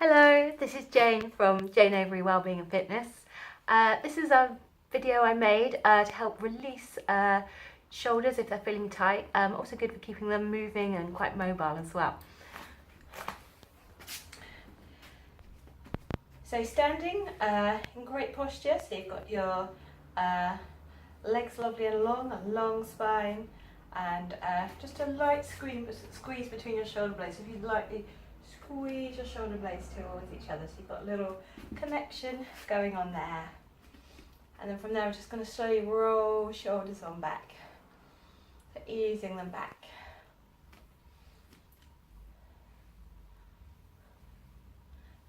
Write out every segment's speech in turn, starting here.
Hello, this is Jane from Jayne Avery Wellbeing and Fitness. This is a video I made to help release shoulders if they're feeling tight. Also good for keeping them moving and quite mobile as well. So standing in great posture, so you've got your legs lovely and long, a long spine, and just a light squeeze between your shoulder blades. So if you lightly squeeze your shoulder blades towards each other, so you've got a little connection going on there. And then from there, we're just going to slowly roll shoulders on back, so easing them back.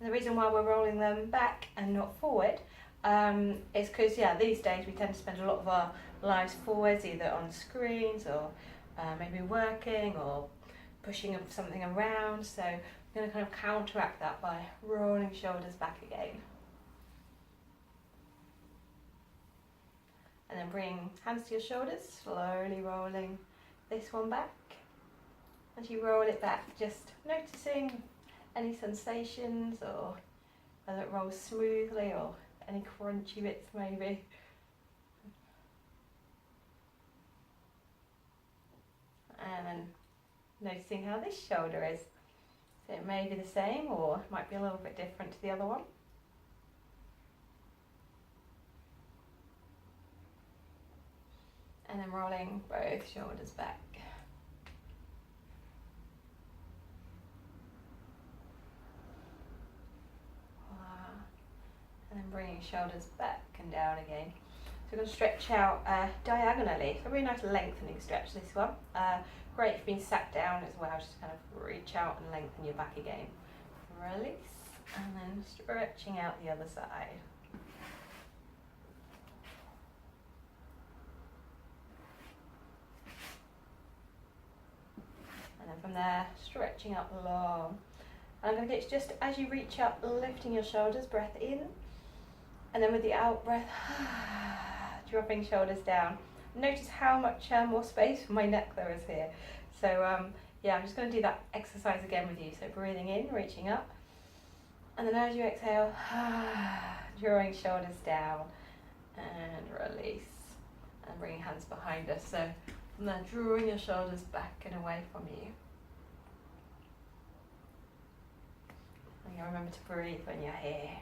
And the reason why we're rolling them back and not forward is because, these days we tend to spend a lot of our lives forwards, either on screens or maybe working or pushing something around. So we're going to kind of counteract that by rolling shoulders back again. And then bring hands to your shoulders, slowly rolling this one back. As you roll it back, just noticing any sensations or whether it rolls smoothly or any crunchy bits maybe. And then noticing how this shoulder is. So it may be the same or it might be a little bit different to the other one. And then rolling both shoulders back. And then bringing shoulders back and down again. So we're going to stretch out diagonally. So a really nice lengthening stretch, this one. Great if being sat down as well, just kind of reach out and lengthen your back again. Release, and then stretching out the other side. And then from there, stretching up long. And I'm going to get just as you reach up, lifting your shoulders, breath in. And then with the out breath, dropping shoulders down. Notice how much more space for my neck there is here. So I'm just going to do that exercise again with you. So breathing in, reaching up. And then as you exhale, drawing shoulders down and release. And bringing hands behind us. So from there, drawing your shoulders back and away from you. And you remember to breathe when you're here.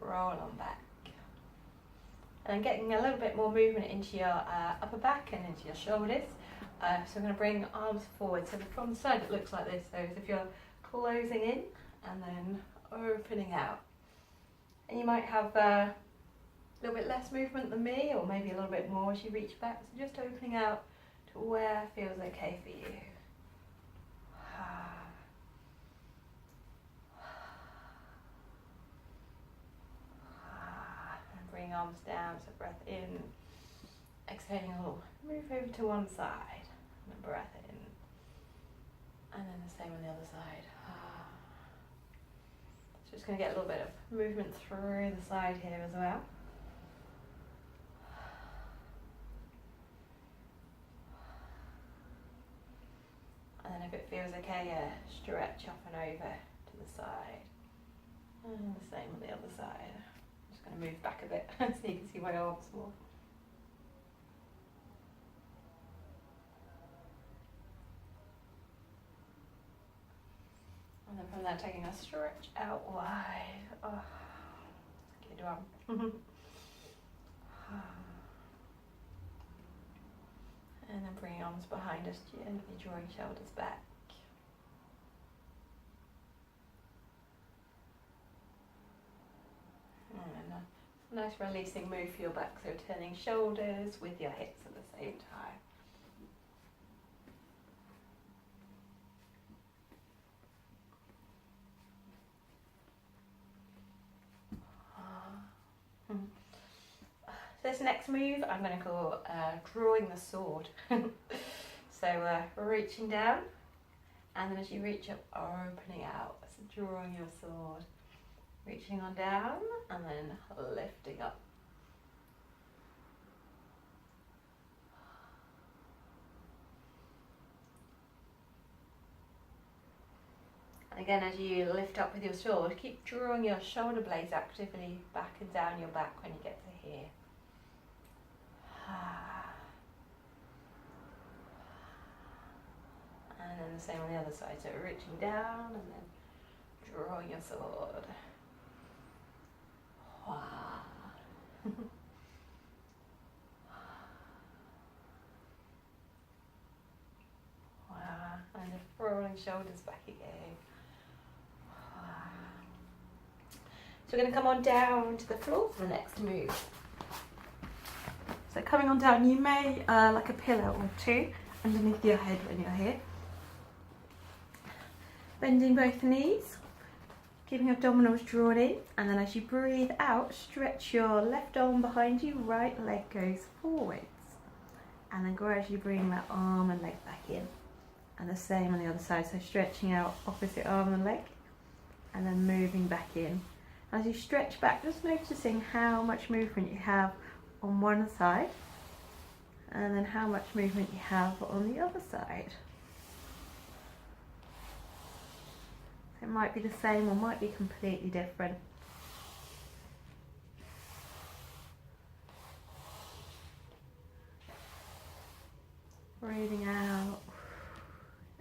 Roll on back. And getting a little bit more movement into your upper back and into your shoulders. So I'm going to bring arms forward. So from the side it looks like this. So as if you're closing in and then opening out. And you might have a little bit less movement than me, or maybe a little bit more as you reach back. So just opening out to where feels okay for you. Bring arms down, so breath in, exhaling a little, move over to one side, and then breath in, and then the same on the other side. So just going to get a little bit of movement through the side here as well. And then if it feels okay, stretch up and over to the side, and the same on the other side. Going to move back a bit so you can see my arms more. And then from there, taking a stretch out wide. Oh, good one. And then bringing arms behind us, gently drawing shoulders back. And a nice releasing move for your back, so turning shoulders with your hips at the same time. So this next move I'm going to call drawing the sword. So reaching down, and then as you reach up, opening out, so drawing your sword. Reaching on down and then lifting up. Again, as you lift up with your sword, keep drawing your shoulder blades actively back and down your back when you get to here. And then the same on the other side, so reaching down and then drawing your sword. And just rolling shoulders back again. So we're going to come on down to the floor for the next move. So coming on down, you may like a pillow or two underneath your head when you're here. Bending both knees, keeping abdominals drawn in, and then as you breathe out, stretch your left arm behind you, right leg goes forwards. And then gradually bring that arm and leg back in. And the same on the other side, so stretching out opposite arm and leg, and then moving back in. As you stretch back, just noticing how much movement you have on one side, and then how much movement you have on the other side. It might be the same or might be completely different. Breathing out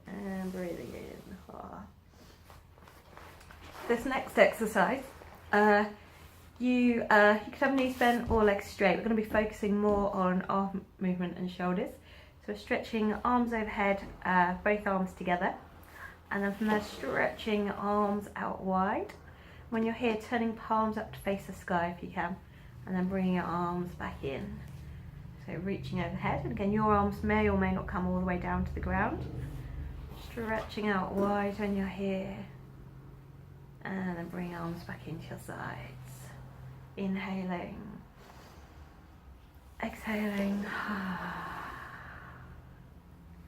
and breathing in. This next exercise, you could have knees bent or legs straight. We're going to be focusing more on arm movement and shoulders. So we're stretching arms overhead, both arms together. And then from there, stretching arms out wide. When you're here, turning palms up to face the sky if you can. And then bringing your arms back in. So reaching overhead. And again, your arms may or may not come all the way down to the ground. Stretching out wide when you're here. And then bring arms back into your sides. Inhaling. Exhaling.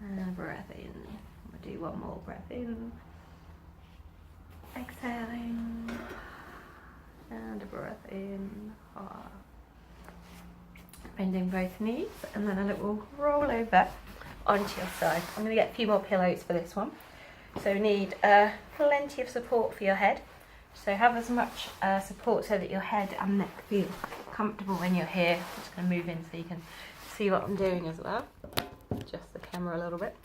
And breath in. We'll do one more breath in. Exhaling. And a breath in. Bending both knees. And then a little roll over onto your side. I'm going to get a few more pillows for this one. So need plenty of support for your head. So have as much support so that your head and neck feel comfortable when you're here. I'm just going to move in so you can see what I'm doing as well. Adjust the camera a little bit.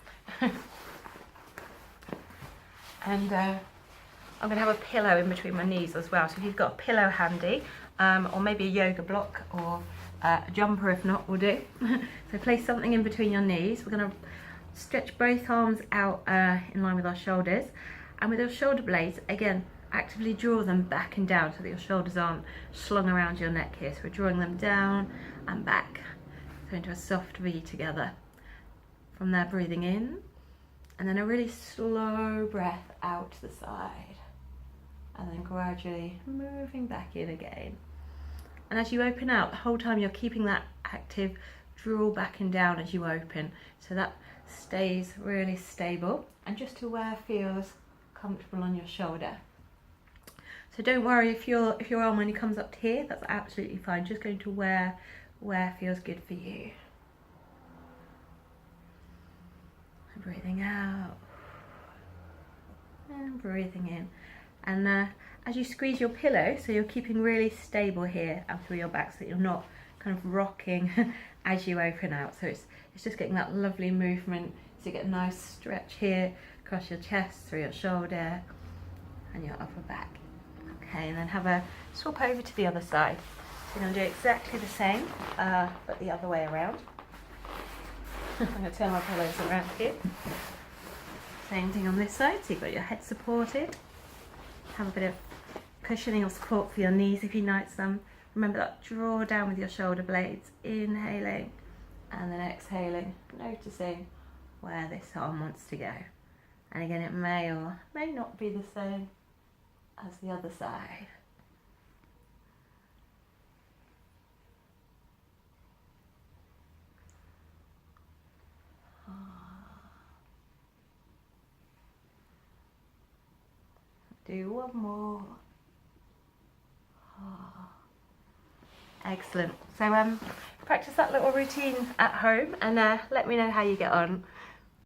And I'm going to have a pillow in between my knees as well. So if you've got a pillow handy, or maybe a yoga block or a jumper if not, will do. So place something in between your knees. We're going to stretch both arms out in line with our shoulders. And with your shoulder blades, again, actively draw them back and down so that your shoulders aren't slung around your neck here. So we're drawing them down and back. So into a soft V together. From there, breathing in. And then a really slow breath out to the side. And then gradually moving back in again. And as you open out, the whole time you're keeping that active draw back and down as you open. So that stays really stable. And just to where feels comfortable on your shoulder. So don't worry if your arm only comes up to here, that's absolutely fine. Just going to where feels good for you. Breathing out and breathing in. And as you squeeze your pillow, so you're keeping really stable here and through your back so that you're not kind of rocking as you open out. So it's just getting that lovely movement. So you get a nice stretch here across your chest, through your shoulder and your upper back. Okay, and then have a swap over to the other side. So you're going to do exactly the same, but the other way around. I'm going to turn my pillows around here. Same thing on this side, so you've got your head supported. Have a bit of cushioning or support for your knees if you notice them. Remember that draw down with your shoulder blades, inhaling and then exhaling, noticing where this arm wants to go. And again, it may or may not be the same as the other side. Do one more. Excellent. So practice that little routine at home and let me know how you get on.